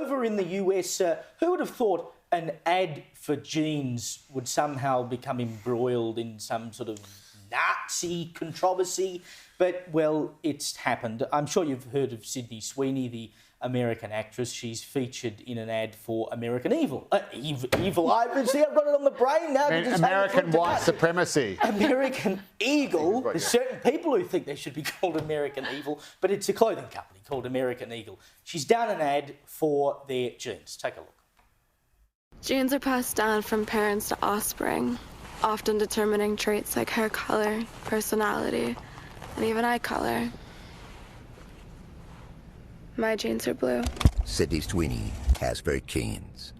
over in the US, who would have thought an ad for jeans would somehow become embroiled in some sort of Nazi controversy? But, well, it's happened. I'm sure you've heard of Sydney Sweeney, the American actress. She's featured in an ad for American Evil. Evil. I've got it on the brain now. American white supremacy. American Eagle. There's certain people who think they should be called American Evil, but it's a clothing company called American Eagle. She's done an ad for their jeans. Take a look. Genes are passed down from parents to offspring, often determining traits like hair color, personality, and even eye color. My genes are blue. Sydney Sweeney has very genes.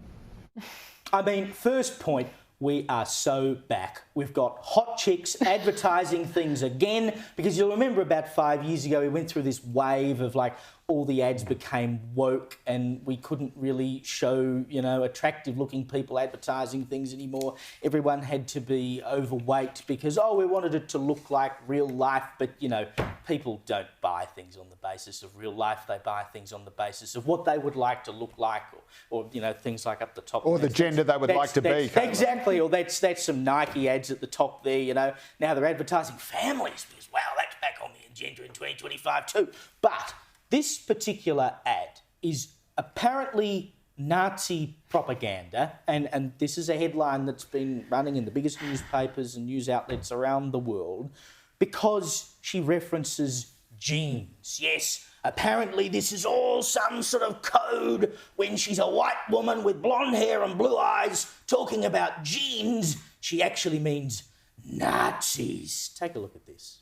I mean, first point, we are so back. We've got hot chicks advertising things again, because you'll remember about 5 years ago, we went through this wave of like all the ads became woke and we couldn't really show, you know, attractive looking people advertising things anymore. Everyone had to be overweight because, oh, we wanted it to look like real life. But, you know, people don't buy things on the basis of real life. They buy things on the basis of what they would like to look like or you know, things like up the top. Or the gender they would like to be. Exactly. Or that's some Nike ads at the top there, you know. Now they're advertising families because, wow, that's back on the agenda in 2025 too. But this particular ad is apparently Nazi propaganda, and this is a headline that's been running in the biggest newspapers and news outlets around the world because she references genes. Yes, apparently this is all some sort of code when she's a white woman with blonde hair and blue eyes talking about genes. She actually means Nazis. Take a look at this.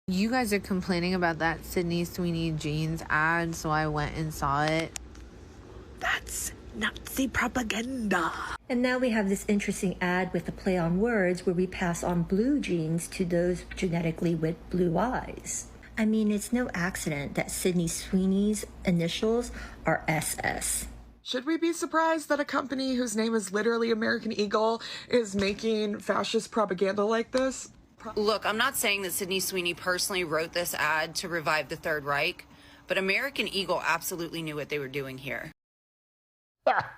You guys are complaining about that Sydney Sweeney jeans ad, so I went and saw it. That's Nazi propaganda. And now we have this interesting ad with a play on words where we pass on blue genes to those genetically with blue eyes. I mean, it's no accident that Sydney Sweeney's initials are SS. Should we be surprised that a company whose name is literally American Eagle is making fascist propaganda like this? Look, I'm not saying that Sydney Sweeney personally wrote this ad to revive the Third Reich, but American Eagle absolutely knew what they were doing here.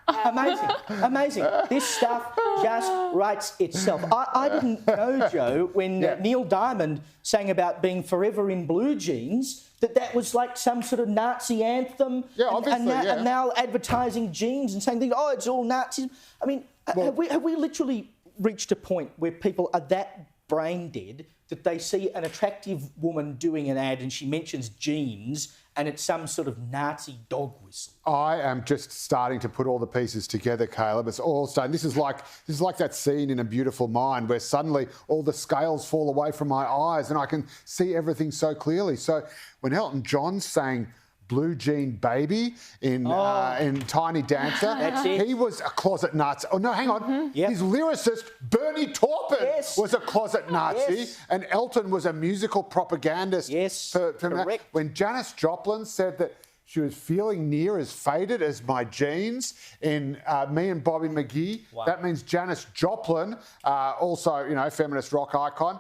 Amazing, amazing. This stuff just writes itself. I didn't know, Joe, when Neil Diamond sang about being forever in blue jeans, that was like some sort of Nazi anthem. Yeah, obviously, and now advertising jeans and saying things, oh, it's all Nazis. I mean, have we literally reached a point where people are that brain dead that they see an attractive woman doing an ad and she mentions jeans and it's some sort of Nazi dog whistle? I am just starting to put all the pieces together, Caleb. It's all starting. This is like that scene in A Beautiful Mind where suddenly all the scales fall away from my eyes and I can see everything so clearly. So when Elton John's saying Blue Jean Baby in Tiny Dancer, he was a closet Nazi. Oh, no, hang on. His lyricist, Bernie Taupin, was a closet Nazi, and Elton was a musical propagandist. Correct. When Janis Joplin said that she was feeling near as faded as my jeans in Me and Bobby McGee, that means Janis Joplin, also, you know, feminist rock icon,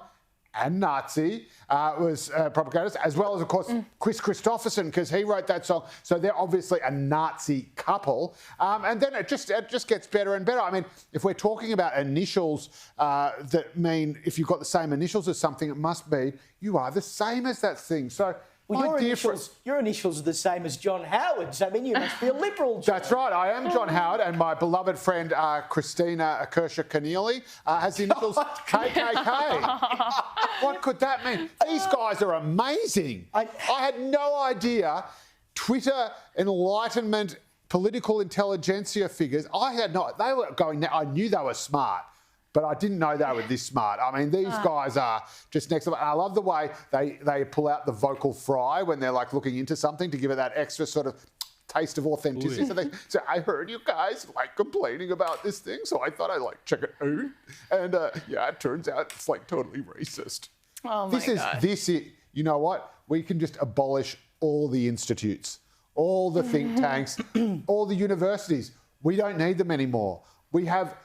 and Nazi, was propagandist, as well as, of course, Chris Christopherson, because he wrote that song. So they're obviously a Nazi couple. And then it just gets better and better. I mean, if we're talking about initials that mean if you've got the same initials as something, it must be you are the same as that thing. So well, your initials are the same as John Howard's. I mean, you must be a Liberal, John. That's right. I am John Howard, and my beloved friend Christina Kershaw-Keneally has the initials KKK. What could that mean? These guys are amazing. I had no idea Twitter, Enlightenment, political intelligentsia figures, they were going, I knew they were smart. But I didn't know they were this smart. I mean, these guys are just next level. And I love the way they pull out the vocal fry when they're like looking into something to give it that extra sort of taste of authenticity. So they say, I heard you guys like complaining about this thing, so I thought I'd like check it out. And it turns out it's like totally racist. Oh my God. You know what? We can just abolish all the institutes, all the think tanks, all the universities. We don't need them anymore. We have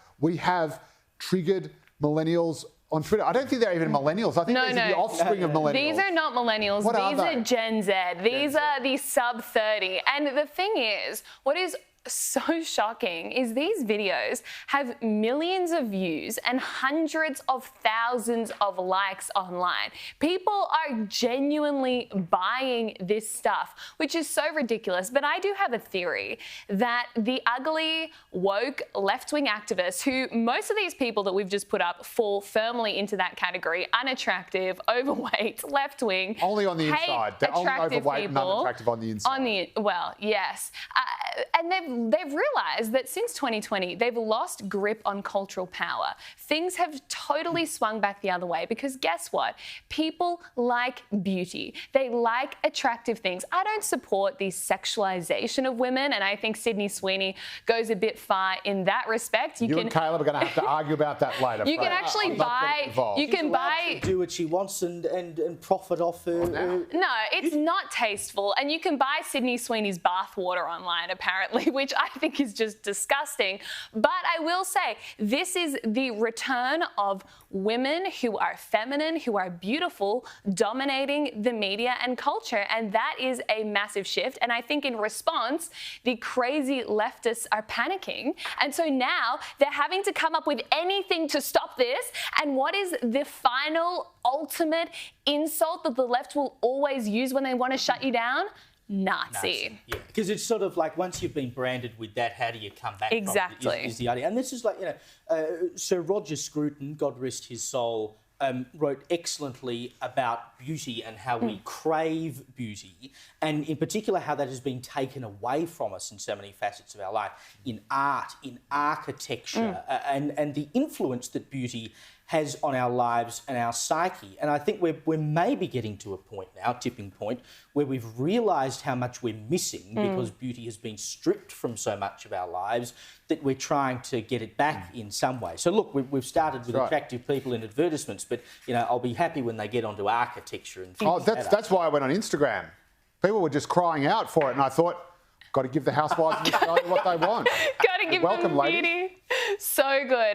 triggered millennials on Twitter. I don't think they're even millennials. I think these are the offspring of millennials. These are not millennials. These are Gen Z. These are the sub 30. And the thing is, what is so shocking is these videos have millions of views and hundreds of thousands of likes online. People are genuinely buying this stuff, which is so ridiculous. But I do have a theory that the ugly, woke, left-wing activists, who most of these people that we've just put up fall firmly into that category, unattractive, overweight, left-wing. Only on the inside. They're only overweight and unattractive on the inside. Well, yes. And they've realised that since 2020, they've lost grip on cultural power. Things have totally swung back the other way because guess what? People like beauty. They like attractive things. I don't support the sexualisation of women, and I think Sydney Sweeney goes a bit far in that respect. You and Caleb are going to have to argue about that later. You can actually buy. You can buy. Do what she wants and profit off her. No, it's not tasteful, and you can buy Sydney Sweeney's bathwater online, apparently, which I think is just disgusting. But I will say, this is the return of women who are feminine, who are beautiful, dominating the media and culture, and that is a massive shift. And I think in response, the crazy leftists are panicking, and so now they're having to come up with anything to stop this. And what is the final, ultimate insult that the left will always use when they want to shut you down? Nazi. Yeah, because it's sort of like once you've been branded with that, how do you come back? Exactly. From it, is the idea. And this is like, Sir Roger Scruton, God rest his soul, wrote excellently about beauty and how we crave beauty, and in particular how that has been taken away from us in so many facets of our life, in art, in architecture, and the influence that beauty has on our lives and our psyche. And I think we're maybe getting to a point now, tipping point, where we've realised how much we're missing because beauty has been stripped from so much of our lives that we're trying to get it back in some way. So look, we've started with attractive people in advertisements, but I'll be happy when they get onto architecture and things. That's why I went on Instagram. People were just crying out for it, and I thought, got to give the housewives in Australia what they want. Got to give them beauty. So good.